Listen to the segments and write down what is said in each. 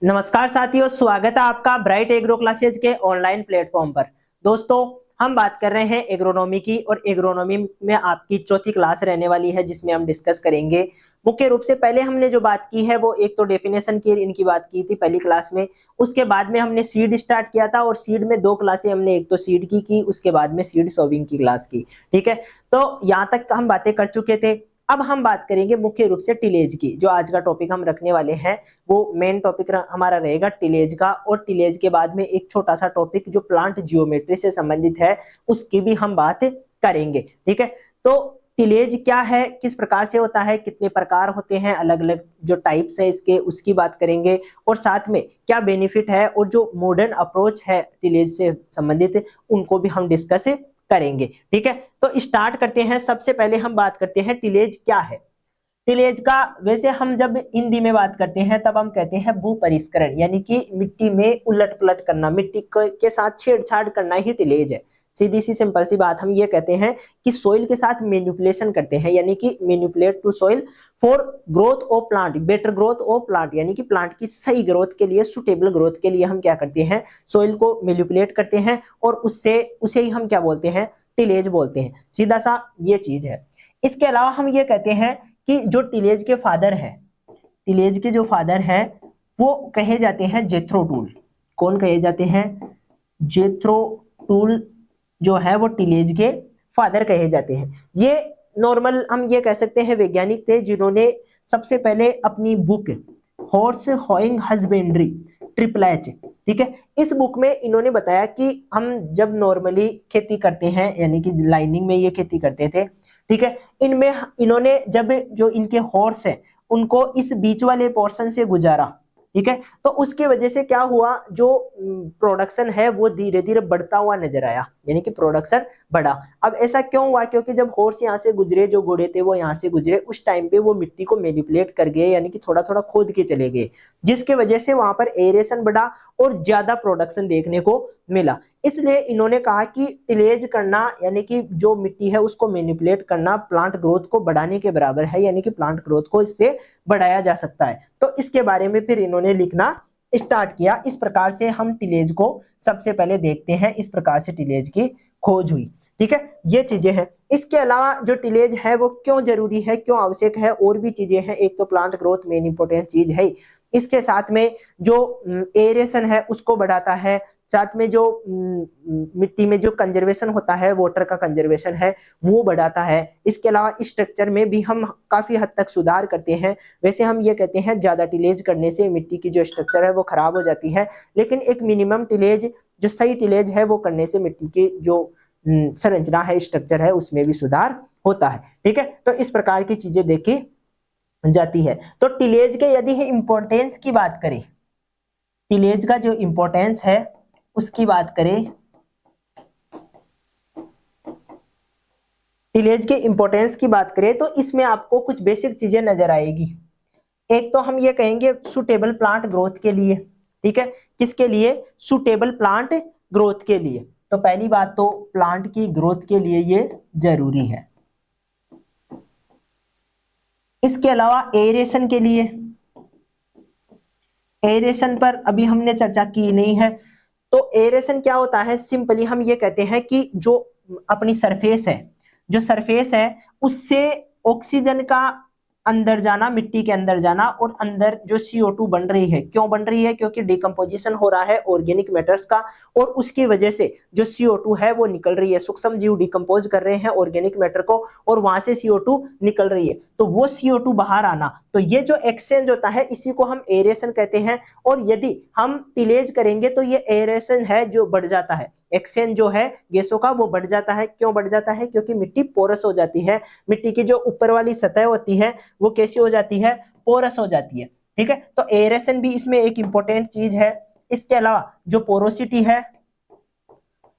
नमस्कार साथियों, स्वागत है आपका ब्राइट एग्रो क्लासेज के ऑनलाइन प्लेटफॉर्म पर। दोस्तों, हम बात कर रहे हैं एग्रोनॉमी की और एग्रोनॉमी में आपकी चौथी क्लास रहने वाली है जिसमें हम डिस्कस करेंगे मुख्य रूप से। पहले हमने जो बात की है वो एक तो डेफिनेशन की इनकी बात की थी पहली क्लास में। उसके बाद में हमने सीड स्टार्ट किया था और सीड में दो क्लासें हमने, एक तो सीड की उसके बाद में सीड सोविंग की क्लास की। ठीक है, तो यहाँ तक हम बातें कर चुके थे। अब हम बात करेंगे मुख्य रूप से टिलेज की। जो आज का टॉपिक हम रखने वाले हैं वो मेन टॉपिक हमारा रहेगा टिलेज का, और टिलेज के बाद में एक छोटा सा टॉपिक जो प्लांट जियोमेट्री से संबंधित है उसकी भी हम बात करेंगे। ठीक है, तो टिलेज क्या है, किस प्रकार से होता है, कितने प्रकार होते हैं, अलग अलग जो टाइप्स है इसके उसकी बात करेंगे, और साथ में क्या बेनिफिट है और जो मॉडर्न अप्रोच है टिलेज से संबंधित उनको भी हम डिस्कस करेंगे। ठीक है, तो स्टार्ट करते हैं। सबसे पहले हम बात करते हैं टिलेज क्या है। टिलेज का वैसे हम जब हिंदी में बात करते हैं तब हम कहते हैं भू परिष्करण, यानी कि मिट्टी में उलट पलट करना, मिट्टी के साथ छेड़छाड़ करना ही टिलेज है। सीधी सी सिंपल सी बात हम ये कहते हैं कि सोइल के साथ मैनिपुलेशन करते हैं, यानी कि manipulate to soil for growth of plant, better growth of plant, यानी कि प्लांट की सही ग्रोथ के लिए, सुटेबल ग्रोथ के लिए हम क्या करते हैं, सोइल को मैनिपुलेट करते हैं और उससे उसे ही हम क्या बोलते हैं, टिलेज बोलते हैं। सीधा सा ये चीज है। इसके अलावा हम ये कहते हैं कि जो टिलेज के फादर है, टिलेज के जो फादर है वो कहे जाते हैं जेथ्रो टूल। कौन कहे जाते हैं? जेथ्रो टूल जो है वो टिलेज के फादर कहे जाते हैं। ये नॉर्मल हम ये कह सकते हैं वैज्ञानिक थे जिन्होंने सबसे पहले अपनी book horse hoeing husbandry triple H, ठीक है, इस बुक में इन्होंने बताया कि हम जब नॉर्मली खेती करते हैं, यानी कि लाइनिंग में ये खेती करते थे, ठीक है, इनमें इन्होंने जब जो इनके हॉर्स है उनको इस बीच वाले पोर्शन से गुजारा, ठीक है, तो उसके वजह से क्या हुआ, जो प्रोडक्शन है वो धीरे धीरे बढ़ता हुआ नजर आया, यानी कि प्रोडक्शन बढ़ा। अब ऐसा क्यों हुआ? क्योंकि जब हॉर्स यहाँ से गुजरे, जो घोड़े थे वो यहाँ से गुजरे, उस टाइम पे वो मिट्टी को मैनिपुलेट कर गए, यानी कि थोड़ा थोड़ा खोद के चले गए, जिसके वजह से वहां पर एरेशन बढ़ा और ज्यादा प्रोडक्शन देखने को मिला। इसलिए इन्होंने कहा कि टिलेज करना, यानी कि जो मिट्टी है उसको मैनिपुलेट करना प्लांट ग्रोथ को बढ़ाने के बराबर है, यानी कि प्लांट ग्रोथ को इससे बढ़ाया जा सकता है। तो इसके बारे में फिर इन्होंने लिखना स्टार्ट किया। इस प्रकार से हम टिलेज को सबसे पहले देखते हैं, इस प्रकार से टिलेज की खोज हुई। ठीक है, ये चीजें हैं। इसके अलावा जो टिलेज है वो क्यों जरूरी है, क्यों आवश्यक है, और भी चीजें हैं। एक तो प्लांट ग्रोथ मेन इंपॉर्टेंट चीज है, इसके साथ में जो एरेशन है उसको बढ़ाता है, साथ में जो मिट्टी में जो कंजर्वेशन होता है, वाटर का कंजर्वेशन है वो बढ़ाता है। इसके अलावा स्ट्रक्चर में भी हम काफी हद तक सुधार करते हैं। वैसे हम ये कहते हैं ज्यादा टिलेज करने से मिट्टी की जो स्ट्रक्चर है वो खराब हो जाती है, लेकिन एक मिनिमम टिलेज, जो सही टिलेज है वो करने से मिट्टी की जो संरचना है, स्ट्रक्चर है, उसमें भी सुधार होता है। ठीक है, तो इस प्रकार की चीजें देखी जाती है। तो टिलेज के यदि इंपॉर्टेंस की बात करें, टिलेज का जो इंपॉर्टेंस है उसकी बात करें, टिलेज के इंपॉर्टेंस की बात करें तो इसमें आपको कुछ बेसिक चीजें नजर आएगी। एक तो हम ये कहेंगे सुटेबल प्लांट ग्रोथ के लिए, ठीक है, किसके लिए? सुटेबल प्लांट ग्रोथ के लिए। तो पहली बात तो प्लांट की ग्रोथ के लिए ये जरूरी है। इसके अलावा एरेशन के लिए, एरेशन पर अभी हमने चर्चा की नहीं है। तो एरेशन क्या होता है? सिंपली हम ये कहते हैं कि जो अपनी सरफेस है, जो सरफेस है उससे ऑक्सीजन का अंदर जाना, मिट्टी के अंदर जाना, और अंदर जो CO2 बन रही है, क्यों बन रही है? क्योंकि डिकम्पोजिशन हो रहा है ऑर्गेनिक मैटर्स का, और उसकी वजह से जो CO2 है वो निकल रही है। सूक्ष्म जीव डिकम्पोज कर रहे हैं ऑर्गेनिक मैटर को और वहां से CO2 निकल रही है, तो वो CO2 बाहर आना, तो ये जो एक्सचेंज होता है इसी को हम एरेशन कहते हैं। और यदि हम टिलेज करेंगे तो ये एरेशन है जो बढ़ जाता है, एक्सचेंज जो है गैसों का वो बढ़ जाता है। क्यों बढ़ जाता है? क्योंकि मिट्टी पोरस हो जाती है, मिट्टी की जो ऊपर वाली सतह होती है वो कैसी हो जाती है? पोरस हो जाती है। ठीक है, तो एरेशन भी इसमें एक इंपॉर्टेंट चीज है। इसके अलावा जो पोरोसिटी है,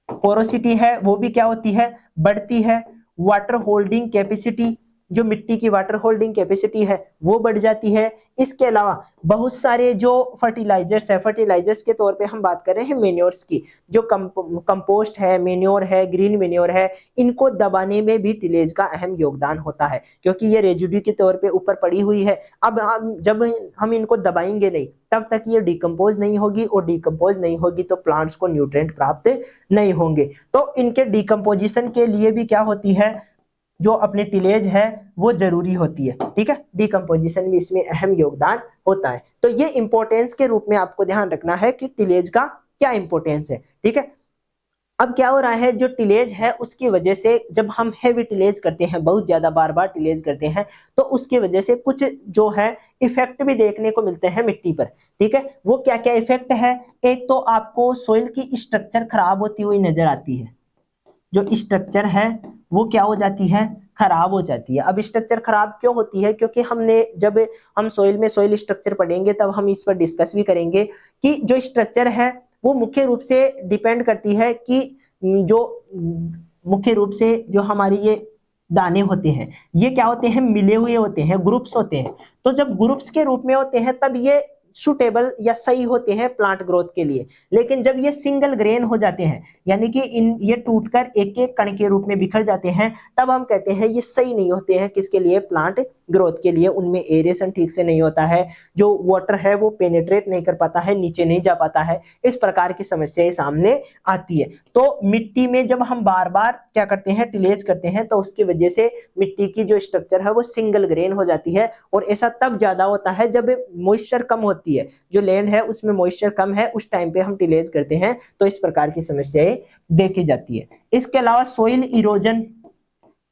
पोरोसिटी है वो भी क्या होती है? बढ़ती है। वाटर होल्डिंग कैपेसिटी, जो मिट्टी की वाटर होल्डिंग कैपेसिटी है वो बढ़ जाती है। इसके अलावा बहुत सारे जो फर्टिलाइजर्स है, फर्टिलाइजर्स के तौर पे हम बात कर रहे हैं मेन्योर्स की, जो कंपोस्ट है, मेन्योर है, ग्रीन मेन्योर है, इनको दबाने में भी टिलेज का अहम योगदान होता है, क्योंकि ये रेजिड्यू के तौर पे ऊपर पड़ी हुई है। अब जब हम इनको दबाएंगे नहीं तब तक ये डिकम्पोज नहीं होगी, और डिकम्पोज नहीं होगी तो प्लांट्स को न्यूट्रिएंट प्राप्त नहीं होंगे। तो इनके डिकम्पोजिशन के लिए भी क्या होती है, जो अपनी टिलेज है वो जरूरी होती है। ठीक है, डिकम्पोजिशन भी इसमें अहम योगदान होता है। तो ये इंपॉर्टेंस के रूप में आपको ध्यान रखना है कि टिलेज का क्या इंपॉर्टेंस है। ठीक है, अब क्या हो रहा है, जो टिलेज है उसकी वजह से जब हम हैवी टिलेज करते हैं, बहुत ज्यादा बार बार टिलेज करते हैं, तो उसकी वजह से कुछ जो है इफेक्ट भी देखने को मिलते हैं मिट्टी पर। ठीक है, वो क्या क्या इफेक्ट है, एक तो आपको सोइल की स्ट्रक्चर खराब होती हुई नजर आती है। जो स्ट्रक्चर है वो क्या हो जाती है, खराब हो जाती है। अब स्ट्रक्चर खराब क्यों होती है, क्योंकि हमने जब हम सोइल में सोइल स्ट्रक्चर पढ़ेंगे तब हम इस पर डिस्कस भी करेंगे कि जो स्ट्रक्चर है वो मुख्य रूप से डिपेंड करती है कि जो मुख्य रूप से जो हमारी ये दाने होते हैं ये क्या होते हैं, मिले हुए होते हैं, ग्रुप्स होते हैं। तो जब ग्रुप्स के रूप में होते हैं तब ये सुटेबल या सही होते हैं प्लांट ग्रोथ के लिए। लेकिन जब ये सिंगल ग्रेन हो जाते हैं, यानी कि ये टूटकर एक एक कण के रूप में बिखर जाते हैं, तब हम कहते हैं ये सही नहीं होते हैं किसके लिए, प्लांट ग्रोथ के लिए। उनमें एरेशन ठीक से नहीं होता है, जो वाटर है वो पेनिट्रेट नहीं कर पाता है, नीचे नहीं जा पाता है, इस प्रकार की समस्याएं सामने आती है। तो मिट्टी में जब हम बार बार क्या करते हैं, टिलेज करते हैं, तो उसकी वजह से मिट्टी की जो स्ट्रक्चर है वो सिंगल ग्रेन हो जाती है। और ऐसा तब ज्यादा होता है जब मॉइस्चर कम होती है, जो लैंड है उसमें मॉइस्चर कम है, उस टाइम पे हम टिलेज करते हैं, तो इस प्रकार की समस्याएं देखी जाती है। इसके अलावा सोइल इरोजन,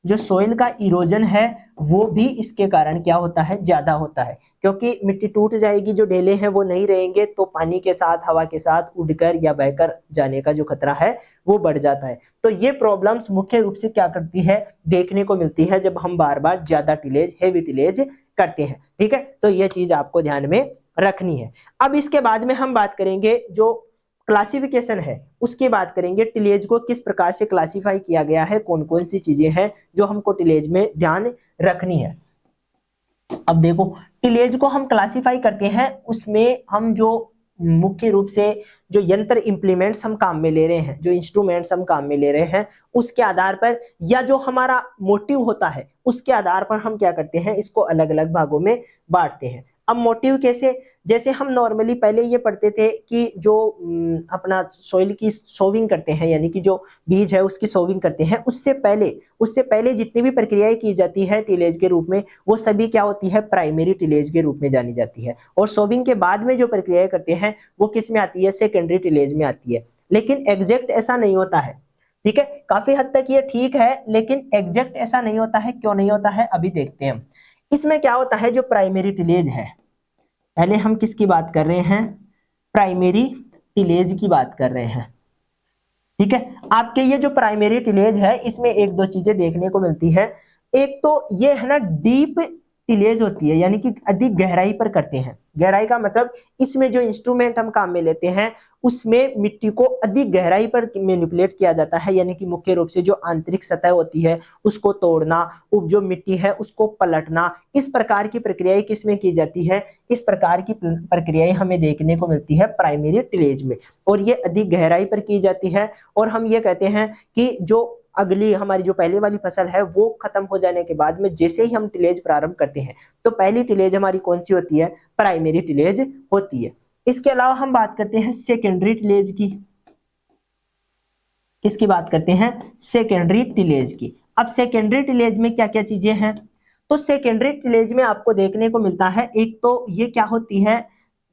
जो सोइल का इरोजन है वो भी इसके कारण क्या होता है, ज्यादा होता है, क्योंकि मिट्टी टूट जाएगी, जो ढेले हैं वो नहीं रहेंगे, तो पानी के साथ, हवा के साथ उड़कर या बहकर जाने का जो खतरा है वो बढ़ जाता है। तो ये प्रॉब्लम्स मुख्य रूप से क्या करती है, देखने को मिलती है जब हम बार बार ज्यादा टिलेज, हेवी टिलेज करते हैं। ठीक है, तो ये चीज आपको ध्यान में रखनी है। अब इसके बाद में हम बात करेंगे जो क्लासिफिकेशन है, उसकी बात करेंगे, टिलेज को किस प्रकार से क्लासिफाई किया गया है, कौन कौन सी चीजें हैं जो हमको टिलेज में ध्यान रखनी है। अब देखो, टिलेज को हम क्लासिफाई करते हैं, उसमें हम जो मुख्य रूप से जो यंत्र इंप्लीमेंट्स हम काम में ले रहे हैं, जो इंस्ट्रूमेंट्स हम काम में ले रहे हैं, उसके आधार पर या जो हमारा मोटिव होता है उसके आधार पर हम क्या करते हैं, इसको अलग अलग भागों में बांटते हैं। अब मोटिव कैसे, जैसे हम नॉर्मली पहले ये पढ़ते थे कि जो अपना सॉइल की सोविंग करते हैं, यानी कि जो बीज है उसकी सोविंग करते हैं, उससे पहले जितनी भी प्रक्रियाएं की जाती है टिलेज के रूप में, वो सभी क्या होती है, प्राइमरी टिलेज के रूप में जानी जाती है। और सोविंग के बाद में जो प्रक्रियाएं करते हैं वो किस में आती है, सेकेंडरी टिलेज में आती है। लेकिन एग्जैक्ट ऐसा नहीं होता है। ठीक है, काफी हद तक ये ठीक है, लेकिन एग्जैक्ट ऐसा नहीं होता है। क्यों नहीं होता है, अभी देखते हैं। इसमें क्या होता है, जो प्राइमरी टिलेज है, पहले हम किसकी बात कर रहे हैं, प्राइमरी टिलेज की बात कर रहे हैं। ठीक है, आपके ये जो प्राइमरी टिलेज है इसमें एक दो चीजें देखने को मिलती है। एक तो ये है ना, डीप टिलेज होती है, यानी कि अधिक गहराई पर करते हैं। गहराई का मतलब इसमें जो इंस्ट्रूमेंट हम काम में लेते हैं उसमें मिट्टी को अधिक गहराई पर मैनिपुलेट किया जाता है, यानी कि मुख्य रूप से जो आंतरिक सतह होती है उसको तोड़ना, जो मिट्टी है उसको पलटना, इस प्रकार की प्रक्रियाएं किसमें की जाती है, इस प्रकार की प्रक्रियाएं हमें देखने को मिलती है प्राइमरी टिलेज में, और ये अधिक गहराई पर की जाती है। और हम ये कहते हैं कि जो अगली हमारी जो पहले वाली फसल है वो खत्म हो जाने के बाद में जैसे ही हम टिलेज प्रारंभ करते हैं, तो पहली टिलेज हमारी कौन सी होती है, प्राइमरी टिलेज होती है। इसके अलावा हम बात करते हैं सेकेंडरी टिलेज की। किसकी बात करते हैं, सेकेंडरी टिलेज की। अब सेकेंडरी टिलेज में क्या क्या चीजें हैं, तो सेकेंडरी टिलेज में आपको देखने को मिलता है, एक तो ये क्या होती है,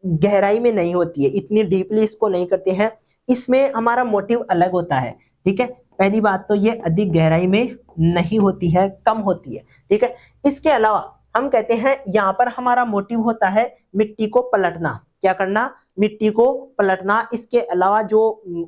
गहराई में नहीं होती है, इतनी डीपली इसको नहीं करते हैं, इसमें हमारा मोटिव अलग होता है। ठीक है, पहली बात तो ये अधिक गहराई में नहीं होती है, कम होती है। ठीक है, इसके अलावा हम कहते हैं यहाँ पर हमारा मोटिव होता है मिट्टी को पलटना, क्या करना, मिट्टी को पलटना। इसके अलावा जो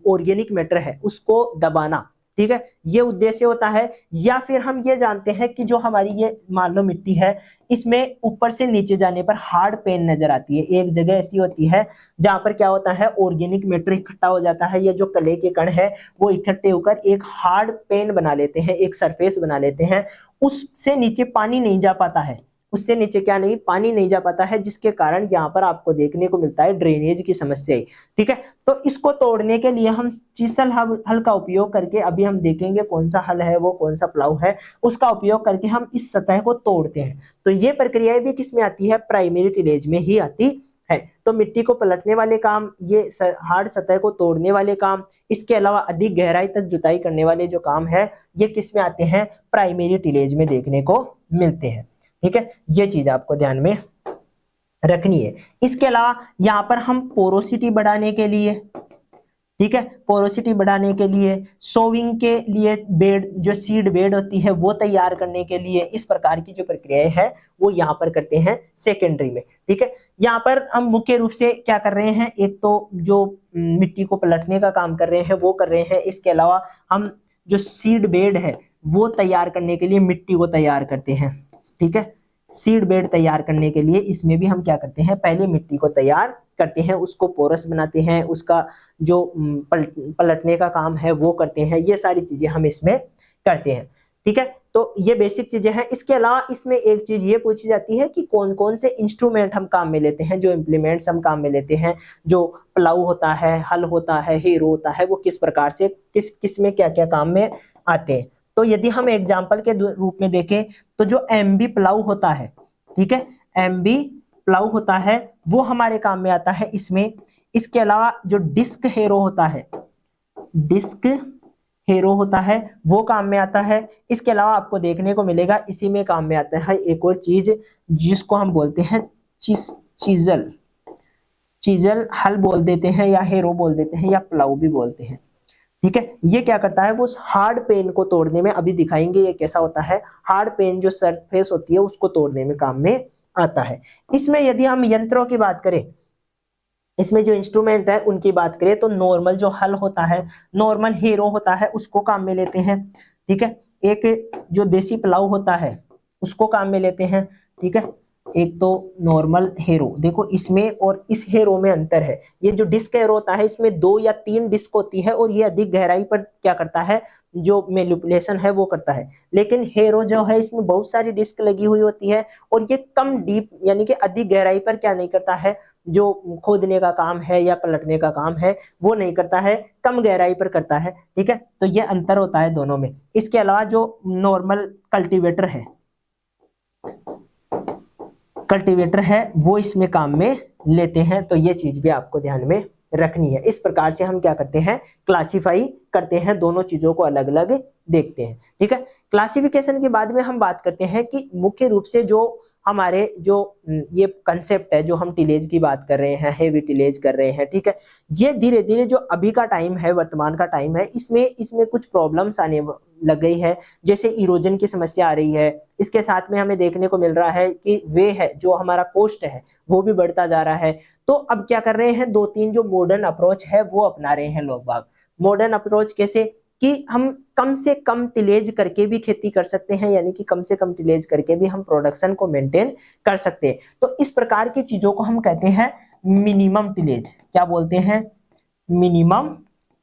ऑर्गेनिक मैटर है उसको दबाना। ठीक है, ये उद्देश्य होता है। या फिर हम ये जानते हैं कि जो हमारी ये मान लो मिट्टी है, इसमें ऊपर से नीचे जाने पर हार्ड पेन नजर आती है। एक जगह ऐसी होती है जहां पर क्या होता है, ऑर्गेनिक मैटर इकट्ठा हो जाता है, या जो कले के कण है वो इकट्ठे होकर एक हार्ड पेन बना लेते हैं, एक सरफेस बना लेते हैं, उससे नीचे पानी नहीं जा पाता है, उससे नीचे क्या नहीं, पानी नहीं जा पाता है, जिसके कारण यहाँ पर आपको देखने को मिलता है ड्रेनेज की समस्या। ठीक है, तो इसको तोड़ने के लिए हम चीसल हल का उपयोग करके, अभी हम देखेंगे कौन सा हल है वो, कौन सा प्लाऊ है, उसका उपयोग करके हम इस सतह को तोड़ते हैं। तो ये प्रक्रिया भी किसमें आती है, प्राइमरी टिलेज में ही आती है। तो मिट्टी को पलटने वाले काम, ये हार्ड सतह को तोड़ने वाले काम, इसके अलावा अधिक गहराई तक जुताई करने वाले जो काम है, ये किस में आते हैं, प्राइमरी टिलेज में देखने को मिलते हैं। ठीक है, ये चीज आपको ध्यान में रखनी है। इसके अलावा यहाँ पर हम पोरोसिटी बढ़ाने के लिए, ठीक है, पोरोसिटी बढ़ाने के लिए, सोविंग के लिए बेड, जो सीड बेड होती है वो तैयार करने के लिए, इस प्रकार की जो प्रक्रियाएं है वो यहाँ पर करते हैं सेकेंडरी में। ठीक है, यहाँ पर हम मुख्य रूप से क्या कर रहे हैं, एक तो जो मिट्टी को पलटने का काम कर रहे हैं वो कर रहे हैं, इसके अलावा हम जो सीड बेड है वो तैयार करने के लिए मिट्टी को तैयार करते हैं। ठीक है, सीड बेड तैयार करने के लिए इसमें भी हम क्या करते हैं, पहले मिट्टी को तैयार करते हैं, उसको पोरस बनाते हैं, उसका जो पलटने का काम है वो करते हैं, ये सारी चीजें हम इसमें करते हैं। ठीक है, तो ये बेसिक चीजें हैं। इसके अलावा इसमें एक चीज ये पूछी जाती है कि कौन कौन से इंस्ट्रूमेंट हम काम में लेते हैं, जो इम्प्लीमेंट्स हम काम में लेते हैं, जो प्लाऊ होता है, हल होता है, हेरो होता है, वो किस प्रकार से किस में क्या क्या काम में आते हैं। तो यदि हम एग्जाम्पल के रूप में देखें तो जो एमबी प्लाऊ होता है, ठीक है, एमबी प्लाऊ होता है वो हमारे काम में आता है इसमें। इसके अलावा जो डिस्क हेरो होता है, डिस्क हेरो होता है वो काम में आता है। इसके अलावा आपको देखने को मिलेगा इसी में काम में आता है एक और चीज जिसको हम बोलते हैं चीजल, चीजल हल बोल देते हैं या हेरो बोल देते हैं या प्लाऊ भी बोलते हैं। ठीक है, ये क्या करता है, वो हार्ड पेन को तोड़ने में, अभी दिखाएंगे ये कैसा होता है, हार्ड पेन जो सरफेस होती है उसको तोड़ने में काम में आता है। इसमें यदि हम यंत्रों की बात करें, इसमें जो इंस्ट्रूमेंट है उनकी बात करें तो नॉर्मल जो हल होता है, नॉर्मल हेरो होता है उसको काम में लेते हैं। ठीक है, एक जो देसी प्लाऊ होता है उसको काम में लेते हैं। ठीक है, एक तो नॉर्मल हेरो, देखो इसमें और इस हेरो में अंतर है। ये जो डिस्क हेरो होता है इसमें 2 या 3 डिस्क होती है और ये अधिक गहराई पर क्या करता है, जो मैनिपुलेशन है वो करता है। लेकिन हेरो जो है इसमें बहुत सारी डिस्क लगी हुई होती है और ये कम डीप यानी कि अधिक गहराई पर क्या नहीं करता है, जो खोदने का काम है या पलटने का काम है वो नहीं करता है, कम गहराई पर करता है। ठीक है, तो ये अंतर होता है दोनों में। इसके अलावा जो नॉर्मल कल्टीवेटर है, कल्टीवेटर है वो इसमें काम में लेते हैं। तो ये चीज भी आपको ध्यान में रखनी है। इस प्रकार से हम क्या करते हैं, क्लासिफाई करते हैं, दोनों चीजों को अलग अलग देखते हैं। ठीक है, क्लासिफिकेशन के बाद में हम बात करते हैं कि मुख्य रूप से जो हमारे जो ये कंसेप्ट है, जो हम टिलेज की बात कर रहे हैं, हेवी टिलेज कर रहे हैं, ठीक है, ये धीरे धीरे जो अभी का टाइम है, वर्तमान का टाइम है, इसमें कुछ प्रॉब्लम्स आने लग गई है। जैसे इरोजन की समस्या आ रही है, इसके साथ में हमें देखने को मिल रहा है कि वे है जो हमारा कॉस्ट है वो भी बढ़ता जा रहा है। तो अब क्या कर रहे हैं, 2-3 जो मॉडर्न अप्रोच है वो अपना रहे हैं लोग बाग। मॉडर्न अप्रोच कैसे कि हम कम से कम टिलेज करके भी खेती कर सकते हैं, यानी कि कम से कम टिलेज करके भी हम प्रोडक्शन को मेंटेन कर सकते हैं। तो इस प्रकार की चीजों को हम कहते हैं मिनिमम टिलेज। क्या बोलते हैं, मिनिमम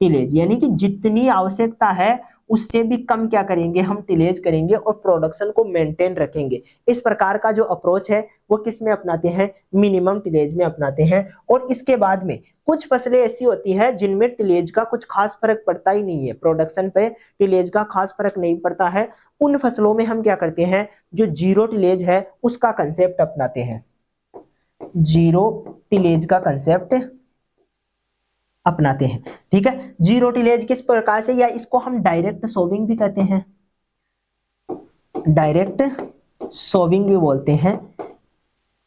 टिलेज, यानी कि जितनी आवश्यकता है उससे भी कम क्या करेंगे, हम टिलेज करेंगे और प्रोडक्शन को मेंटेन रखेंगे। इस प्रकार का जो अप्रोच है वो किस में अपनाते हैं, मिनिमम टिलेज में अपनाते हैं। और इसके बाद में कुछ फसलें ऐसी होती है जिनमें टिलेज का कुछ खास फर्क पड़ता ही नहीं है, प्रोडक्शन पे टिलेज का खास फर्क नहीं पड़ता है। उन फसलों में हम क्या करते हैं, जो जीरो टिलेज है उसका कंसेप्ट अपनाते हैं, जीरो टिलेज का कंसेप्ट अपनाते हैं। ठीक है, जीरो टिलेज किस प्रकार से, या इसको हम डायरेक्ट सोविंग भी कहते हैं, डायरेक्ट सोविंग भी बोलते हैं।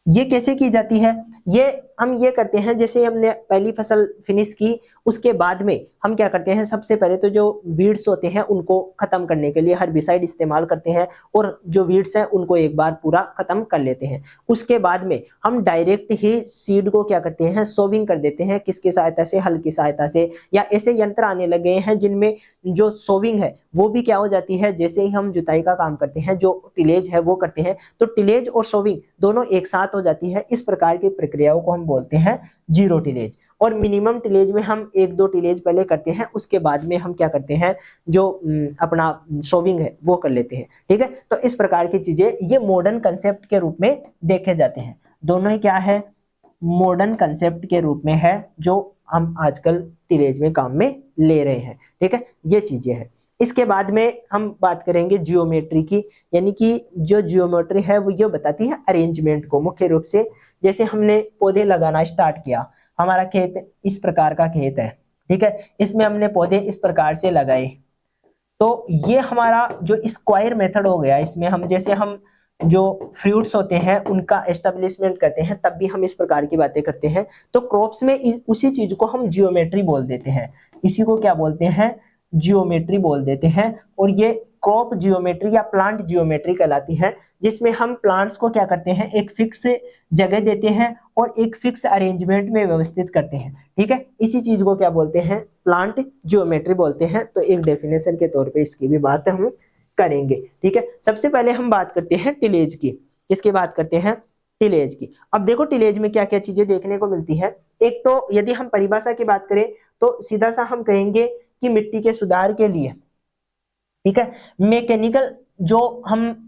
ये कैसे की जाती है, ये हम ये करते हैं, जैसे हमने पहली फसल फिनिश की उसके बाद में हम क्या करते हैं, सबसे पहले तो जो वीड्स होते हैं उनको खत्म करने के लिए हर्बिसाइड इस्तेमाल करते हैं और जो वीड्स हैं उनको एक बार पूरा खत्म कर लेते हैं। उसके बाद में हम डायरेक्ट ही सीड को क्या करते हैं, सोविंग कर देते हैं। किसकी सहायता से, हल की सहायता से, या ऐसे यंत्र आने लगे हैं जिनमें जो सोविंग है वो भी क्या हो जाती है, जैसे ही हम जुताई का काम करते हैं, जो टिलेज है वो करते हैं, तो टिलेज और सोविंग दोनों एक साथ हो जाती है। इस प्रकार की प्रक्रियाओं को हम बोलते हैं जीरो टिलेज। और मिनिमम टिलेज में हम 1-2 टिलेज पहले करते हैं, उसके बाद में हम क्या करते हैं, जो अपना सोविंग है वो कर लेते हैं। ठीक है, तो इस प्रकार की चीजें ये मॉडर्न कंसेप्ट के रूप में देखे जाते हैं। दोनों ही क्या है, मॉडर्न कंसेप्ट के रूप में है, जो हम आजकल टिलेज में काम में ले रहे हैं। ठीक है, ये चीजें हैं। इसके बाद में हम बात करेंगे जियोमेट्री की, यानी कि जो जियोमेट्री है वो ये बताती है अरेंजमेंट को मुख्य रूप से। जैसे हमने पौधे लगाना स्टार्ट किया, हमारा खेत इस प्रकार का खेत है, ठीक है, इसमें हमने पौधे इस प्रकार से लगाए, तो ये हमारा जो स्क्वायर मेथड हो गया। इसमें हम जैसे हम जो फ्रूट्स होते हैं उनका एस्टेब्लिशमेंट करते हैं, तब भी हम इस प्रकार की बातें करते हैं। तो क्रॉप्स में उसी चीज को हम जियोमेट्री बोल देते हैं, इसी को क्या बोलते हैं, जियोमेट्री बोल देते हैं। और ये क्रॉप जियोमेट्री या प्लांट जियोमेट्री कहलाती है, जिसमें हम प्लांट्स को क्या करते हैं, एक फिक्स जगह देते हैं और एक फिक्स अरेंजमेंट में व्यवस्थित करते हैं। ठीक है, इसी चीज को क्या बोलते हैं, प्लांट जियोमेट्री बोलते हैं। तो एक डेफिनेशन के तौर पे इसकी भी बात हम करेंगे। ठीक है, सबसे पहले हम बात करते हैं टिलेज की। किसकी बात करते हैं, टिलेज की। अब देखो टिलेज में क्या क्या चीजें देखने को मिलती है। एक तो यदि हम परिभाषा की बात करें तो सीधा सा हम कहेंगे कि मिट्टी के सुधार के लिए, ठीक है, मैकेनिकल जो हम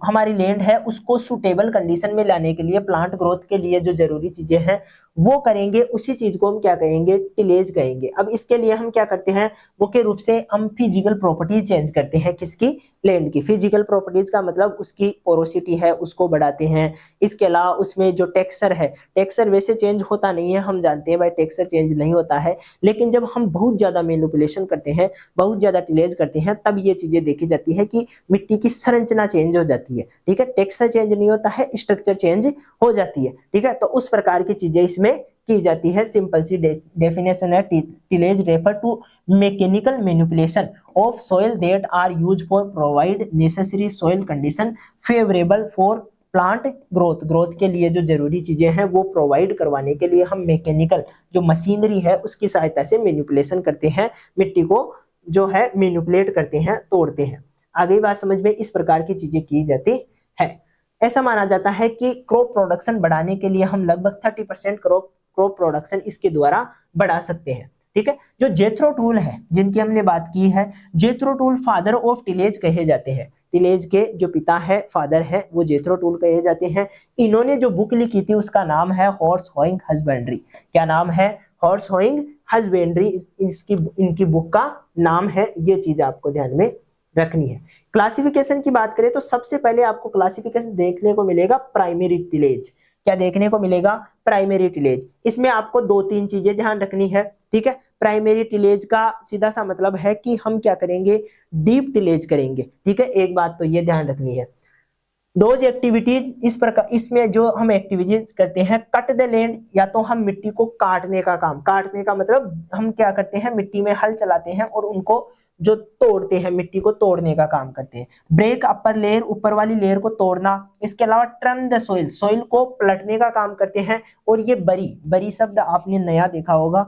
हमारी लैंड है उसको सुटेबल कंडीशन में लाने के लिए, प्लांट ग्रोथ के लिए जो जरूरी चीजें हैं वो करेंगे, उसी चीज को हम क्या कहेंगे, टिलेज कहेंगे। अब इसके लिए हम क्या करते हैं, मुख्य रूप से हम फिजिकल प्रॉपर्टीज चेंज करते हैं। किसकी, लैंड की। फिजिकल प्रॉपर्टीज का मतलब उसकी पोरोसिटी है उसको बढ़ाते हैं। इसके अलावा उसमें जो टेक्सचर है, टेक्सचर वैसे चेंज होता नहीं है, हम जानते हैं भाई टेक्सचर चेंज नहीं होता है, लेकिन जब हम बहुत ज्यादा मैनिपुलेशन करते हैं, बहुत ज्यादा टिलेज करते हैं, तब ये चीजें देखी जाती है कि मिट्टी की संरचना चेंज हो जाती है। ठीक है, टेक्सचर चेंज नहीं होता है, स्ट्रक्चर चेंज हो जाती है। ठीक है, तो उस प्रकार की चीजें इसमें की जाती है। सिंपल सी डेफिनेशन है, tillage refer to mechanical manipulation of soil that are used for provide necessary soil condition favourable for plant growth. Growth के लिए जो जरूरी चीजें हैं वो प्रोवाइड करवाने के लिए हम मैकेनिकल जो मशीनरी है उसकी सहायता से मैनिपुलेशन करते हैं, मिट्टी को जो है मैनिपुलेट करते हैं, तोड़ते हैं। आगे बात समझ में, इस प्रकार की चीजें की जाती है। ऐसा माना जाता है कि क्रॉप प्रोडक्शन बढ़ाने के लिए हम लगभग 30% क्रॉप प्रोडक्शन इसके द्वारा बढ़ा सकते हैं। ठीक है, जो जेथरो टूल है जिनकी हमने बात की है, जेथरो टूल फादर ऑफ टिलेज कहे जाते हैं। टिलेज के जो पिता है, फादर है, वो जेथरो टूल कहे जाते हैं। इन्होंने जो बुक लिखी थी उसका नाम है हॉर्स होइंग हस्बेंड्री। क्या नाम है, हॉर्स होइंग हस्बेंड्री, इनकी बुक का नाम है। ये चीज आपको ध्यान में रखनी है। क्लासिफिकेशन की बात करें तो सबसे पहले आपको क्लासिफिकेशन देखने को मिलेगा प्राइमरी टिलेज। क्या देखने को मिलेगा, प्राइमरी टिलेज। इसमें आपको 2-3 चीजें ध्यान रखनी है। ठीक है, प्राइमरी टिलेज का सीधा सा मतलब है कि हम क्या करेंगे, डीप टिलेज करेंगे। ठीक है, एक बात तो ये ध्यान रखनी है। दोज एक्टिविटीज, इस प्रकार इसमें जो हम एक्टिविटीज करते हैं, कट द लैंड, या तो हम मिट्टी को काटने का काम, काटने का मतलब हम क्या करते हैं, मिट्टी में हल चलाते हैं और उनको जो तोड़ते हैं, मिट्टी को तोड़ने का काम करते हैं। ब्रेक अपर लेयर, ऊपर वाली लेयर को तोड़ना। इसके अलावा ट्रम द सोइल, सोइल को पलटने का काम करते हैं। और ये बरी, बरी शब्द आपने नया देखा होगा,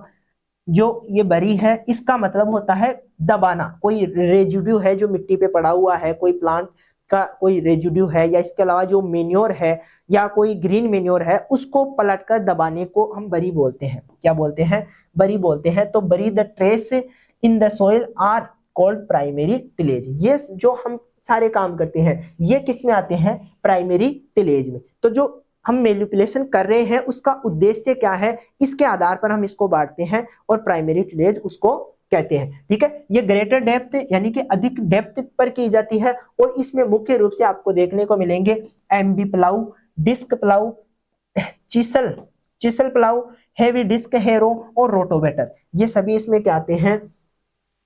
जो ये बरी है इसका मतलब होता है दबाना। कोई रेजिड्यू है जो मिट्टी पे पड़ा हुआ है, कोई प्लांट का कोई रेजिड्यू है, या इसके अलावा जो मेन्योर है या कोई ग्रीन मेन्योर है, उसको पलटकर दबाने को हम बरी बोलते हैं। क्या बोलते हैं, बरी बोलते हैं। तो bury the trash in the soil are called primary tillage. ये जो हम सारे काम करते हैं ये किस में आते हैं, प्राइमरी टिलेज में। तो जो हम मैनिपुलेशन कर रहे हैं उसका उद्देश्य क्या है, इसके आधार पर हम इसको बांटते हैं और प्राइमरी टिलेज उसको कहते हैं। ठीक है, ये ग्रेटर डेप्थ यानी कि अधिक डेप्थ पर की जाती है। और इसमें मुख्य रूप से आपको देखने को मिलेंगे MB plough, disc plough, chisel chisel plough, heavy disc harrow और रोटोवेटर। ये सभी इसमें क्या आते हैं,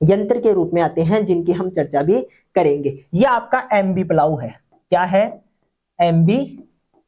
यंत्र के रूप में आते हैं, जिनकी हम चर्चा भी करेंगे। ये आपका एमबी प्लाऊ है। क्या है, एमबी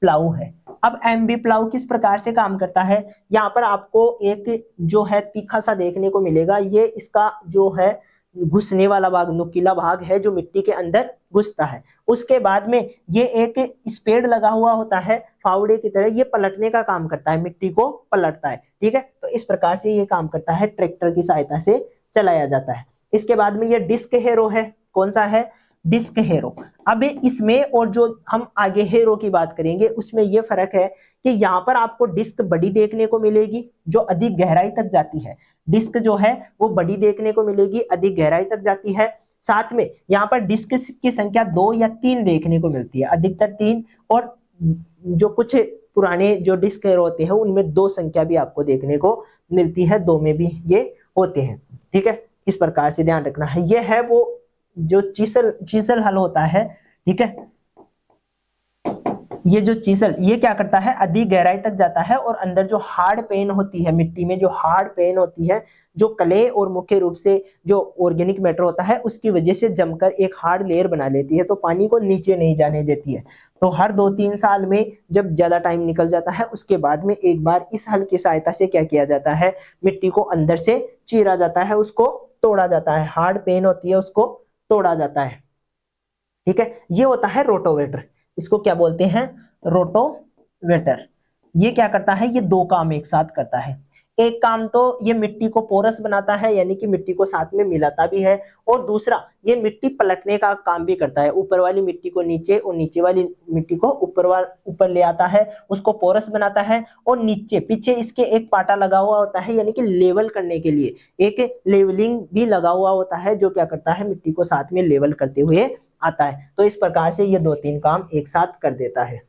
प्लाऊ है। अब एमबी प्लाऊ किस प्रकार से काम करता है, यहाँ पर आपको एक जो है तीखा सा देखने को मिलेगा। ये इसका जो है घुसने वाला भाग, नुकीला भाग है जो मिट्टी के अंदर घुसता है। उसके बाद में ये एक स्पेड लगा हुआ होता है फावड़े की तरह, ये पलटने का काम करता है, मिट्टी को पलटता है। ठीक है, तो इस प्रकार से ये काम करता है, ट्रैक्टर की सहायता से चलाया जाता है। इसके बाद में ये डिस्क हेरो है। कौन सा है, डिस्क हेरो। अब इसमें और जो हम आगे हेरो की बात करेंगे उसमें ये फर्क है कि यहाँ पर आपको डिस्क बड़ी देखने को मिलेगी जो अधिक गहराई तक जाती है। डिस्क जो है वो बड़ी देखने को मिलेगी, अधिक गहराई तक जाती है। साथ में यहाँ पर डिस्क की संख्या 2 या 3 देखने को मिलती है, अधिकतर 3, और जो कुछ पुराने जो डिस्क हेरो होते हैं उनमें 2 संख्या भी आपको देखने को मिलती है, 2 में भी ये होते हैं। ठीक है, इस प्रकार से ध्यान रखना है। ये है वो जो चीसल हल होता है। ठीक है, ये जो चीसल ये क्या करता है, अधिक गहराई तक जाता है और अंदर जो हार्ड पेन होती है, मिट्टी में जो हार्ड पेन होती है, जो क्ले और मुख्य रूप से जो ऑर्गेनिक मैटर होता है उसकी वजह से जमकर एक हार्ड लेयर बना लेती है, तो पानी को नीचे नहीं जाने देती है। तो हर 2-3 साल में जब ज्यादा टाइम निकल जाता है उसके बाद में एक बार इस हल की सहायता से क्या किया जाता है, मिट्टी को अंदर से चीरा जाता है, उसको तोड़ा जाता है, हार्ड पेन होती है उसको तोड़ा जाता है। ठीक है, ये होता है रोटोवेटर। इसको क्या बोलते हैं, रोटोवेटर। ये क्या करता है, ये 2 काम एक साथ करता है। एक काम तो ये मिट्टी को पोरस बनाता है, यानी कि मिट्टी को साथ में मिलाता भी है, और दूसरा ये मिट्टी पलटने का काम भी करता है। ऊपर वाली मिट्टी को नीचे और नीचे वाली मिट्टी को ऊपर ले आता है, उसको पोरस बनाता है, और नीचे पीछे इसके एक पाटा लगा हुआ होता है, यानी कि लेवल करने के लिए एक लेवलिंग भी लगा हुआ होता है, जो क्या करता है, मिट्टी को साथ में लेवल करते हुए आता है। तो इस प्रकार से ये 2-3 काम एक साथ कर देता है।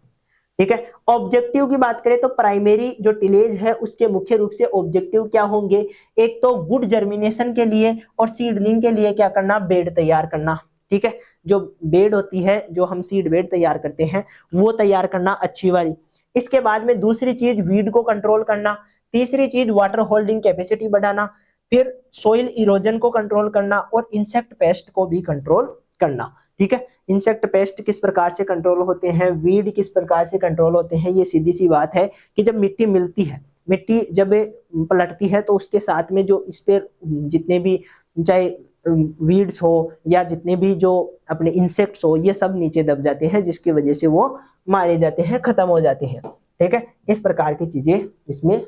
ठीक है, ऑब्जेक्टिव की बात करें तो प्राइमरी जो टिलेज है उसके मुख्य रूप से ऑब्जेक्टिव क्या होंगे, एक तो गुड जर्मिनेशन के लिए और सीडलिंग के लिए क्या करना, बेड तैयार करना। ठीक है, जो बेड होती है, जो हम सीड बेड तैयार करते हैं वो तैयार करना अच्छी वाली। इसके बाद में दूसरी चीज वीड को कंट्रोल करना, तीसरी चीज वाटर होल्डिंग कैपेसिटी बढ़ाना, फिर सोइल इरोजन को कंट्रोल करना, और इंसेक्ट पेस्ट को भी कंट्रोल करना। ठीक है, इंसेक्ट पेस्ट किस प्रकार से कंट्रोल होते हैं, वीड किस प्रकार से कंट्रोल होते हैं, ये सीधी सी बात है कि जब मिट्टी मिलती है, मिट्टी जब पलटती है तो उसके साथ में जो इस पे जितने भी चाहे वीड्स हो या जितने भी जो अपने इंसेक्ट्स हो, ये सब नीचे दब जाते हैं, जिसकी वजह से वो मारे जाते हैं, खत्म हो जाते हैं। ठीक है, इस प्रकार की चीजें इसमें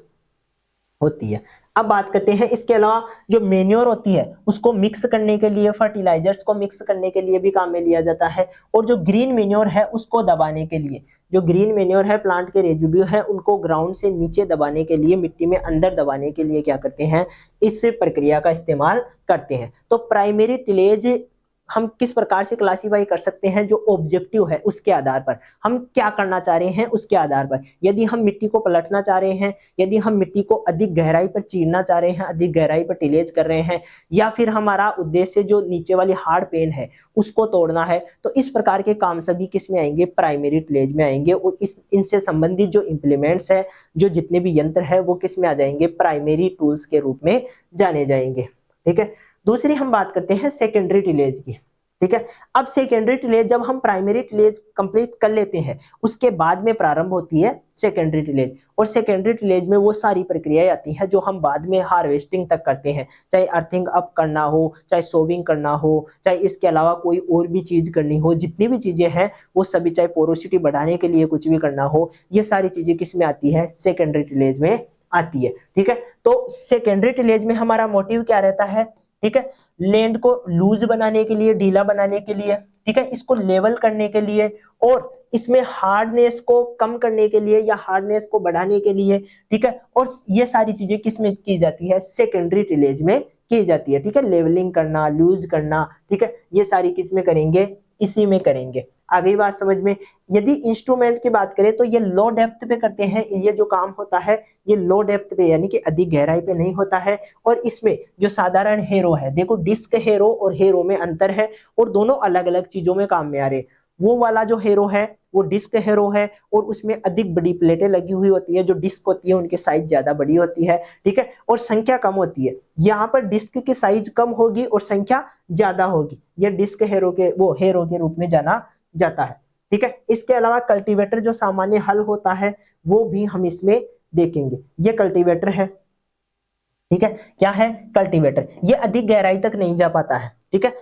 होती है। अब बात करते हैं इसके अलावा जो मेन्योर होती है उसको मिक्स करने के लिए, फर्टिलाइजर्स को मिक्स करने के लिए भी काम में लिया जाता है, और जो ग्रीन मेन्योर है उसको दबाने के लिए, जो ग्रीन मेन्योर है प्लांट के रेजिड्यू है उनको ग्राउंड से नीचे दबाने के लिए, मिट्टी में अंदर दबाने के लिए क्या करते हैं, इस प्रक्रिया का इस्तेमाल करते हैं। तो प्राइमरी टिलेज हम किस प्रकार से क्लासीफाई कर सकते हैं, जो ऑब्जेक्टिव है उसके आधार पर, हम क्या करना चाह रहे हैं उसके आधार पर। यदि हम मिट्टी को पलटना चाह रहे हैं, यदि हम मिट्टी को अधिक गहराई पर चीरना चाह रहे हैं, अधिक गहराई पर टिलेज कर रहे हैं, या फिर हमारा उद्देश्य जो नीचे वाली हार्ड पेन है उसको तोड़ना है, तो इस प्रकार के काम सभी किस में आएंगे, प्राइमरी टिलेज में आएंगे। और इनसे संबंधित जो इंप्लीमेंट्स है, जो जितने भी यंत्र है वो किस में आ जाएंगे, प्राइमरी टूल्स के रूप में जाने जाएंगे। ठीक है, दूसरी हम बात करते हैं सेकेंडरी टिलेज की। ठीक है, अब सेकेंडरी टिलेज जब हम प्राइमरी टिलेज कंप्लीट कर लेते हैं उसके बाद में प्रारंभ होती है सेकेंडरी टिलेज, और सेकेंडरी टिलेज में वो सारी प्रक्रियाएं आती हैं जो हम बाद में हार्वेस्टिंग तक करते हैं, चाहे अर्थिंग अप करना हो, चाहे सोविंग करना हो, चाहे इसके अलावा कोई और भी चीज करनी हो, जितनी भी चीजें हैं वो सभी, चाहे पोरोसिटी बढ़ाने के लिए कुछ भी करना हो, ये सारी चीजें किस में आती है, सेकेंडरी टिलेज में आती है। ठीक है, तो सेकेंडरी टिलेज में हमारा मोटिव क्या रहता है, ठीक है, लैंड को लूज बनाने के लिए, ढीला बनाने के लिए, ठीक है, इसको लेवल करने के लिए, और इसमें हार्डनेस को कम करने के लिए या हार्डनेस को बढ़ाने के लिए। ठीक है, और ये सारी चीजें किस में की जाती है, सेकेंडरी टिलेज में की जाती है। ठीक है, लेवलिंग करना, लूज करना, ठीक है, ये सारी किस में करेंगे, इसी में करेंगे। आ गई बात समझ में। यदि इंस्ट्रूमेंट की बात करें तो ये लो डेप्थ पे करते हैं, ये जो काम होता है ये लो डेप्थ पे यानी कि अधिक गहराई पे नहीं होता है। और इसमें जो साधारण हेरो है, देखो डिस्क हेरो और हेरो में अंतर है, और दोनों अलग अलग चीजों में काम में आ रहे। वो वाला जो हेरो है वो डिस्क हेरो है, और उसमें अधिक बड़ी प्लेटें लगी हुई होती है, जो डिस्क होती है उनकी साइज ज्यादा बड़ी होती है। ठीक है, और संख्या कम होती है। यहाँ पर डिस्क की साइज कम होगी और संख्या ज्यादा होगी, यह डिस्क हेरो के वो हेरो के रूप में जाना जाता है। ठीक है, इसके अलावा कल्टीवेटर जो सामान्य हल होता है वो भी हम इसमें देखेंगे। ये कल्टीवेटर है, ठीक है, क्या है, कल्टीवेटर। ये अधिक गहराई तक नहीं जा पाता है। ठीक है,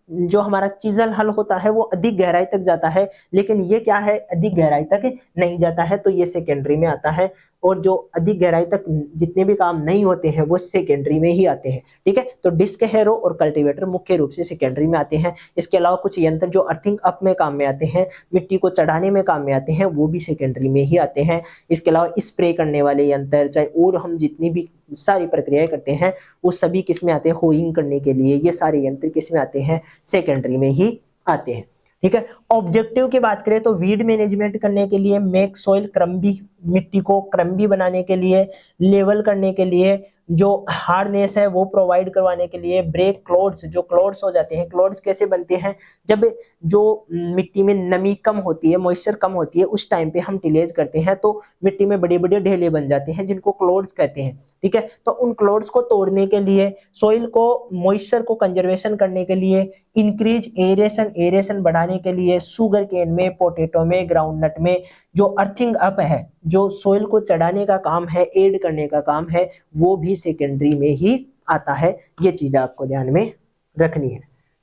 जो हमारा चीजल हल होता है वो अधिक गहराई तक जाता है, लेकिन ये क्या है, अधिक गहराई तक नहीं जाता है, तो ये सेकेंडरी में आता है। और जो अधिक गहराई तक जितने भी काम नहीं होते हैं वो सेकेंडरी में ही आते हैं। ठीक है, तो डिस्क हैरो और कल्टीवेटर मुख्य रूप से सेकेंडरी में आते हैं। इसके अलावा कुछ यंत्र जो अर्थिंग अप में काम में आते हैं, मिट्टी को चढ़ाने में काम में आते हैं, वो भी सेकेंडरी में ही आते हैं। इसके अलावा स्प्रे करने वाले यंत्र, चाहे और हम जितनी भी सारी प्रक्रियाएं करते हैं वो सभी किस में आते हैं, होइंग करने के लिए ये सारे यंत्र किस में आते हैं, सेकेंडरी में ही आते हैं। ठीक है, ऑब्जेक्टिव की बात करें तो वीड मैनेजमेंट करने के लिए, मेक सॉइल क्रम्बी, मिट्टी को क्रम्बी बनाने के लिए, लेवल करने के लिए, जो हार्डनेस है वो प्रोवाइड करवाने के लिए, ब्रेक क्लोड्स, जो क्लोड्स हो जाते हैं, क्लोड्स कैसे बनते हैं, जब जो मिट्टी में नमी कम होती है, मॉइस्चर कम होती है, उस टाइम पे हम टिलेज करते हैं तो मिट्टी में बड़े बड़े ढेले बन जाते हैं जिनको क्लोड्स कहते हैं। ठीक है, तो उन क्लोड्स को तोड़ने के लिए, सॉइल को मॉइस्चर को कंजर्वेशन करने के लिए, इंक्रीज एरेशन, एरेशन बढ़ाने के लिए, शुगर केन में, पोटैटो में, ग्राउंडनट में जो अर्थिंग अप है, जो सोइल को चढ़ाने का काम है, एड करने का काम है, वो भी सेकेंडरी में ही आता है। ये चीज आपको ध्यान में रखनी है।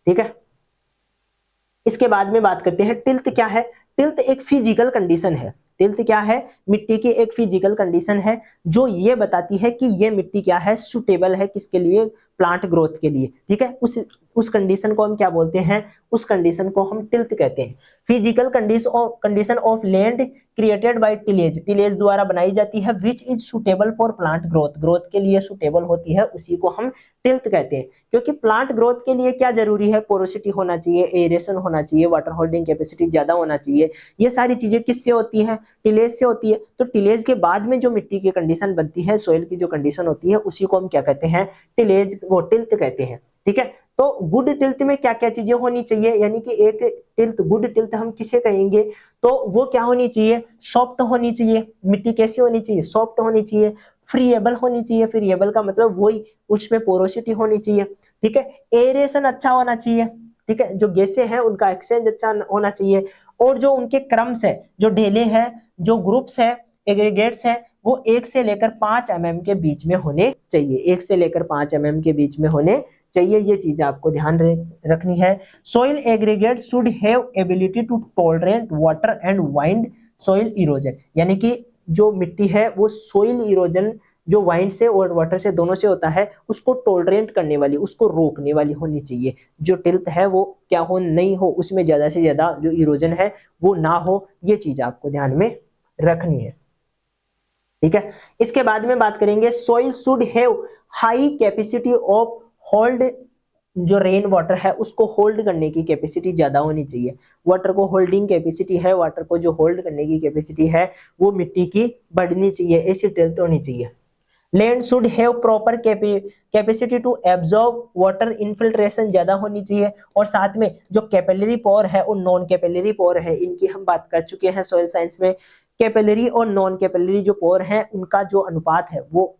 ठीक है, इसके बाद में बात करते हैं टिल्थ क्या है। टिल्थ एक फिजिकल कंडीशन है। टिल्थ क्या है, मिट्टी की एक फिजिकल कंडीशन है जो ये बताती है कि ये मिट्टी क्या है, सुटेबल है किसके लिए, प्लांट ग्रोथ के लिए। ठीक है, उस कंडीशन को हम क्या बोलते हैं, उस कंडीशन को हम टिल्थ कहते हैं। Physical condition of land created by tillage, tillage द्वारा बनाई जाती है, which is suitable for plant growth, growth के लिए सुटेबल होती है, उसी को हम टिल्थ कहते हैं। क्योंकि प्लांट ग्रोथ के लिए क्या जरूरी है, पोरोसिटी होना चाहिए, एरेशन होना चाहिए, वाटर होल्डिंग कैपेसिटी ज्यादा होना चाहिए। ये सारी चीजें किससे होती है, टिलेज से होती है। तो टिलेज के बाद में जो मिट्टी की कंडीशन बनती है, सोइल की जो कंडीशन होती है, उसी को हम क्या कहते हैं, टिलेज, वो टिल्थ कहते हैं। ठीक है, तो गुड टिल्थ में क्या क्या चीजें होनी चाहिए, यानी कि एक टिल्थ, गुड टिल्थ हम किसे कहेंगे, तो वो क्या होनी चाहिए, सॉफ्ट होनी चाहिए। मिट्टी कैसी होनी चाहिए, सॉफ्ट होनी चाहिए, फ्रीएबल होनी चाहिए। फ्रीएबल का मतलब वही, उसमें पोरोसिटी होनी चाहिए। ठीक है, एरेशन अच्छा होना चाहिए। ठीक है, जो गैसें हैं उनका एक्सचेंज अच्छा होना चाहिए, और जो उनके क्रम्स है, जो ढेले हैं, जो ग्रुप्स है, एग्रीगेट्स है, वो 1 से लेकर 5 mm के बीच में होने चाहिए। 1 से लेकर 5 mm के बीच में होने चाहिए। ये चीज आपको ध्यान रखनी है। Soil aggregate should have ability to tolerate water and wind soil erosion, यानी कि जो मिट्टी है वो सोइल इरोजन जो वाइंड से और वाटर से दोनों से होता है, उसको टॉलरेट करने वाली, उसको रोकने वाली होनी चाहिए। जो टिल्थ है वो क्या हो, नहीं हो, उसमें ज्यादा से ज्यादा जो इरोजन है वो ना हो। ये चीज आपको ध्यान में रखनी है। ठीक है, इसके बाद में बात करेंगे soil should have high capacity of hold, जो रेन वाटर है उसको होल्ड करने की कैपेसिटी ज्यादा होनी चाहिए। वाटर को होल्डिंग कैपेसिटी है, वाटर को जो होल्ड करने की कैपेसिटी है वो मिट्टी की बढ़नी चाहिए, ऐसी टिल्थ होनी चाहिए। Land should have proper capacity to absorb water, infiltration ज्यादा होनी चाहिए। और साथ में जो कैपिलरी पोर है और नॉन कैपिलरी पोर है, इनकी हम बात कर चुके हैं सॉइल साइंस में। कैपिलरी और नॉन कैपिलरी जो पोर है उनका जो अनुपात है वो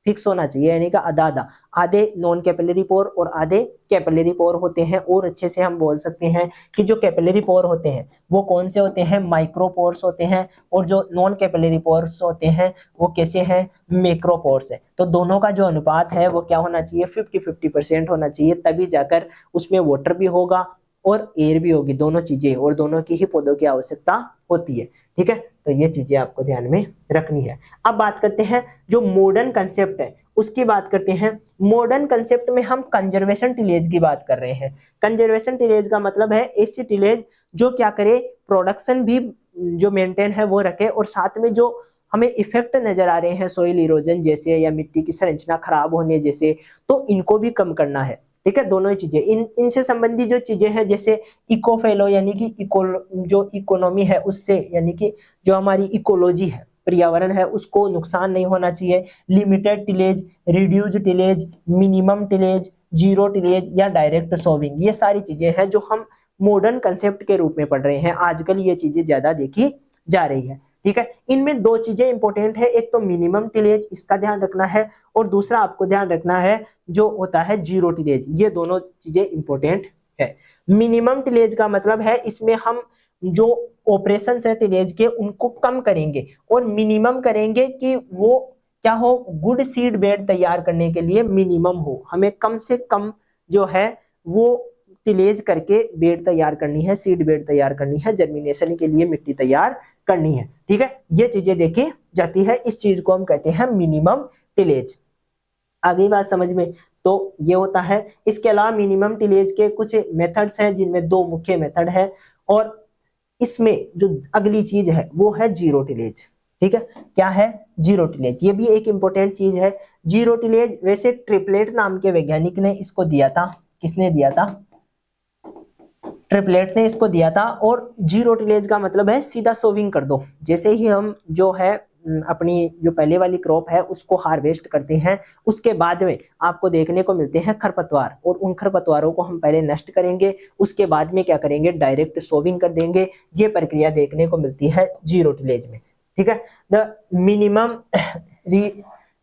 फिक्स होना चाहिए, यानी कि आधा आधा, आधे नॉन कैपिलरी पोर और आधे कैपिलरी पोर होते हैं। और अच्छे से हम बोल सकते हैं कि जो कैपिलरी पोर होते हैं वो कौन से होते हैं, माइक्रोपोर्स होते हैं, और जो नॉन कैपिलरी पोर्स होते हैं वो कैसे हैं, मैक्रोपोर्स है। तो दोनों का जो अनुपात है वो क्या होना चाहिए, 50-50% होना चाहिए, तभी जाकर उसमें वाटर भी होगा और एयर भी होगी, दोनों चीजें, और दोनों की ही पौधों की आवश्यकता होती है। ठीक है, तो ये चीजें आपको ध्यान में रखनी है। अब बात करते हैं जो मॉडर्न कंसेप्ट है उसकी बात करते हैं। मॉडर्न कंसेप्ट में हम कंजर्वेशन टिलेज की बात कर रहे हैं। कंजर्वेशन टिलेज का मतलब है ऐसी टिलेज जो क्या करे, प्रोडक्शन भी जो मेंटेन है वो रखे, और साथ में जो हमें इफेक्ट नजर आ रहे हैं सोइल इरोजन जैसे या मिट्टी की संरचना खराब होने जैसे, तो इनको भी कम करना है। ठीक है, दोनों ही चीजें, इनसे संबंधित जो चीजें हैं जैसे इकोफेलो, यानी कि जो इकोनॉमी है उससे, यानी कि जो हमारी इकोलॉजी है, पर्यावरण है, उसको नुकसान नहीं होना चाहिए। Limited tillage, reduce tillage, minimum tillage, zero tillage या डायरेक्ट सोविंग, ये सारी चीजें हैं जो हम मॉडर्न कंसेप्ट के रूप में पढ़ रहे हैं। आजकल ये चीजें ज्यादा देखी जा रही है। ठीक है, इनमें दो चीजें इंपॉर्टेंट है, एक तो मिनिमम टिलेज, इसका ध्यान रखना है, और दूसरा आपको ध्यान रखना है जो होता है जीरो टिलेज। ये दोनों चीजें इंपॉर्टेंट है। मिनिमम टिलेज का मतलब है इसमें हम जो ऑपरेशन है टिलेज के उनको कम करेंगे, और मिनिमम करेंगे कि वो क्या हो, गुड सीड बेड तैयार करने के लिए मिनिमम हो, हमें कम से कम जो है वो टिलेज करके बेड तैयार करनी है, सीड बेड तैयार करनी है, जर्मिनेशन के लिए मिट्टी तैयार करनी है। ठीक है, ये चीजें देखी जाती है, इस चीज को हम कहते हैं मिनिमम टिलेज। आगे बात समझ में, तो ये होता है। इसके अलावा मिनिमम टिलेज के कुछ मेथड्स हैं, जिनमें दो मुख्य मेथड है, और इसमें जो अगली चीज है वो है जीरो टिलेज। ठीक है, क्या है? Zero tillage. ये भी एक इंपॉर्टेंट चीज है। जीरो टिलेज वैसे ट्रिपलेट नाम के वैज्ञानिक ने इसको दिया था। किसने दिया था? ट्रिपलेट ने इसको दिया था। और जीरो टिलेज का मतलब है सीधा सोविंग कर दो। जैसे ही हम जो है अपनी जो पहले वाली क्रॉप है उसको हार्वेस्ट करते हैं, उसके बाद में आपको देखने को मिलते हैं खरपतवार, और उन खरपतवारों को हम पहले नष्ट करेंगे, उसके बाद में क्या करेंगे? डायरेक्ट सोविंग कर देंगे। ये प्रक्रिया देखने को मिलती है जीरो टिलेज में। ठीक है, the minimum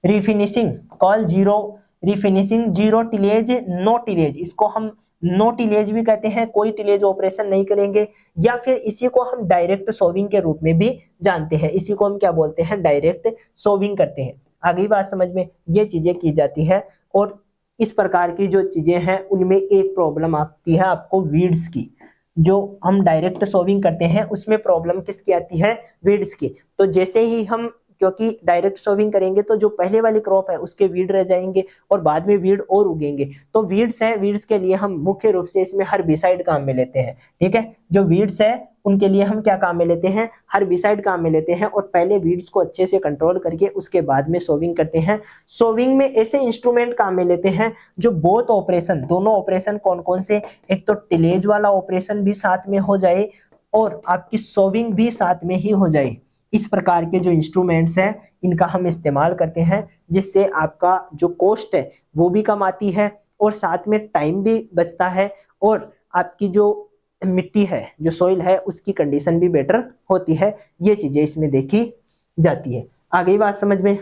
refinishing call zero refinishing zero tillage no tillage, इसको हम नो टिलेज भी कहते हैं, कोई टिलेज ऑपरेशन नहीं करेंगे, या फिर इसी को हम डायरेक्ट सोविंग के रूप में भी जानते हैं। इसी को हम क्या बोलते हैं? डायरेक्ट सोविंग करते हैं। आगे बात समझ में, ये चीजें की जाती है। और इस प्रकार की जो चीजें हैं उनमें एक प्रॉब्लम आती है आपको वीड्स की। जो हम डायरेक्ट सोविंग करते हैं उसमें प्रॉब्लम किसकी आती है? वीड्स की। तो जैसे ही हम, क्योंकि डायरेक्ट सोविंग करेंगे तो जो पहले वाली क्रॉप है उसके वीड रह जाएंगे और बाद में वीड और उगेंगे। तो वीड्स हैं, वीड्स के लिए हम मुख्य रूप से इसमें हर्बिसाइड काम में लेते हैं। ठीक है, जो वीड्स है उनके लिए हम क्या काम में लेते हैं? हर्बिसाइड काम में लेते हैं, और पहले वीड्स को अच्छे से कंट्रोल करके उसके बाद में सोविंग करते हैं। सोविंग में ऐसे इंस्ट्रूमेंट काम में लेते हैं जो बोथ ऑपरेशन, दोनों ऑपरेशन कौन कौन से? एक तो टिलेज वाला ऑपरेशन भी साथ में हो जाए और आपकी सोविंग भी साथ में ही हो जाए। इस प्रकार के जो इंस्ट्रूमेंट्स हैं इनका हम इस्तेमाल करते हैं, जिससे आपका जो कॉस्ट है वो भी कम आती है और साथ में टाइम भी बचता है, और आपकी जो मिट्टी है, जो सॉइल है, उसकी कंडीशन भी बेटर होती है। ये चीजें इसमें देखी जाती है। आगे बात समझ में,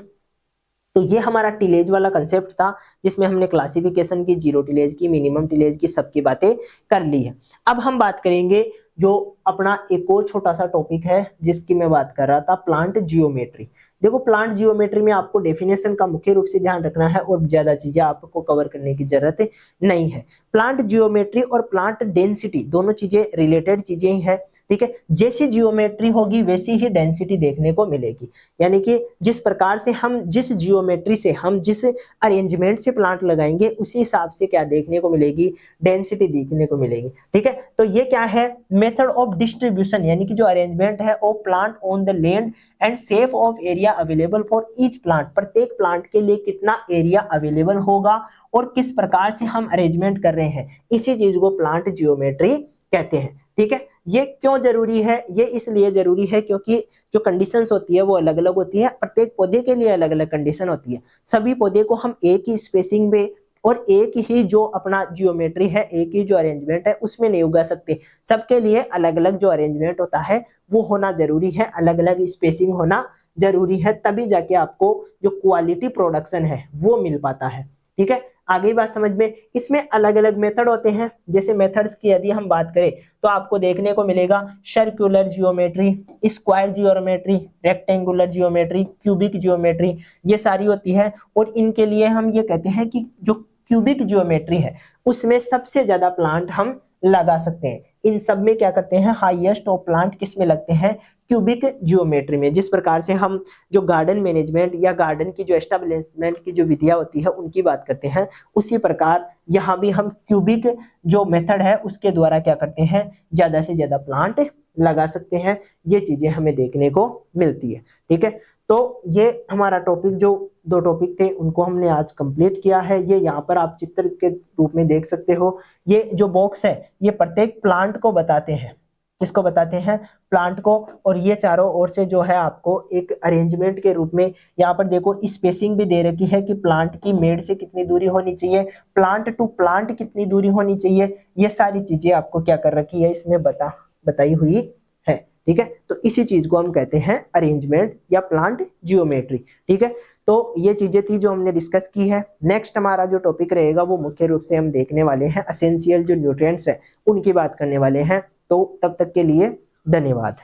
तो ये हमारा टिलेज वाला कंसेप्ट था, जिसमें हमने क्लासिफिकेशन की, जीरो टिलेज की, मिनिमम टिलेज की, सबकी बातें कर ली है। अब हम बात करेंगे जो अपना एक और छोटा सा टॉपिक है जिसकी मैं बात कर रहा था, प्लांट जियोमेट्री। देखो, प्लांट जियोमेट्री में आपको डेफिनेशन का मुख्य रूप से ध्यान रखना है और ज्यादा चीजें आपको कवर करने की जरूरत नहीं है। प्लांट जियोमेट्री और प्लांट डेंसिटी दोनों चीजें रिलेटेड चीजें ही है। ठीक है, जैसी जियोमेट्री होगी वैसी ही डेंसिटी देखने को मिलेगी। यानी कि जिस प्रकार से हम, जिस जियोमेट्री से हम, जिस अरेंजमेंट से प्लांट लगाएंगे, उसी हिसाब से क्या देखने को मिलेगी? डेंसिटी देखने को मिलेगी। ठीक है, तो ये क्या है? मेथड ऑफ डिस्ट्रीब्यूशन, यानी कि जो अरेंजमेंट है of plant on the land and safe of area available for each plant. प्रत्येक प्लांट के लिए कितना एरिया अवेलेबल होगा और किस प्रकार से हम अरेंजमेंट कर रहे हैं, इसी चीज को प्लांट जियोमेट्री कहते हैं। ठीक है, ये क्यों जरूरी है? ये इसलिए जरूरी है क्योंकि जो कंडीशंस होती है वो अलग अलग होती है, प्रत्येक पौधे के लिए अलग अलग कंडीशन होती है। सभी पौधे को हम एक ही स्पेसिंग में और एक ही जो अपना जियोमेट्री है, एक ही जो अरेंजमेंट है उसमें नहीं उगा सकते। सबके लिए अलग अलग जो अरेंजमेंट होता है वो होना जरूरी है, अलग अलग स्पेसिंग होना जरूरी है, तभी जाके आपको जो क्वालिटी प्रोडक्शन है वो मिल पाता है। ठीक है, आगे बात समझ में, इसमें अलग अलग मेथड होते हैं। जैसे मेथड्स की यदि हम बात करें तो आपको देखने को मिलेगा circular geometry, square geometry, rectangular geometry, cubic geometry, ये सारी होती है। और इनके लिए हम ये कहते हैं कि जो क्यूबिक जियोमेट्री है उसमें सबसे ज्यादा प्लांट हम लगा सकते हैं। इन सब में क्या करते हैं? हाईएस्ट ऑफ प्लांट किस में लगते हैं? क्यूबिक जियोमेट्री में। जिस प्रकार से हम जो गार्डन मैनेजमेंट या गार्डन की जो एस्टेब्लिशमेंट की जो विधियां होती है उनकी बात करते हैं, उसी प्रकार यहाँ भी हम क्यूबिक जो मेथड है उसके द्वारा क्या करते हैं? ज्यादा से ज्यादा प्लांट लगा सकते हैं। ये चीजें हमें देखने को मिलती है। ठीक है, तो ये हमारा टॉपिक, जो दो टॉपिक थे उनको हमने आज कंप्लीट किया है। ये यहाँ पर आप चित्र के रूप में देख सकते हो। ये जो बॉक्स है ये प्रत्येक प्लांट को बताते हैं। किसको बताते हैं? प्लांट को। और ये चारों ओर से जो है आपको एक अरेंजमेंट के रूप में यहाँ पर देखो स्पेसिंग भी दे रखी है कि प्लांट की मेड से कितनी दूरी होनी चाहिए, प्लांट टू प्लांट कितनी दूरी होनी चाहिए। ये सारी चीजें आपको क्या कर रखी है? इसमें बताई हुई है। ठीक है, तो इसी चीज को हम कहते हैं अरेंजमेंट या प्लांट जियोमेट्री। ठीक है, तो ये चीजें थी जो हमने डिस्कस की है। नेक्स्ट हमारा जो टॉपिक रहेगा वो मुख्य रूप से हम देखने वाले हैं एसेंशियल जो न्यूट्रिएंट्स है उनकी बात करने वाले हैं। तो तब तक के लिए धन्यवाद।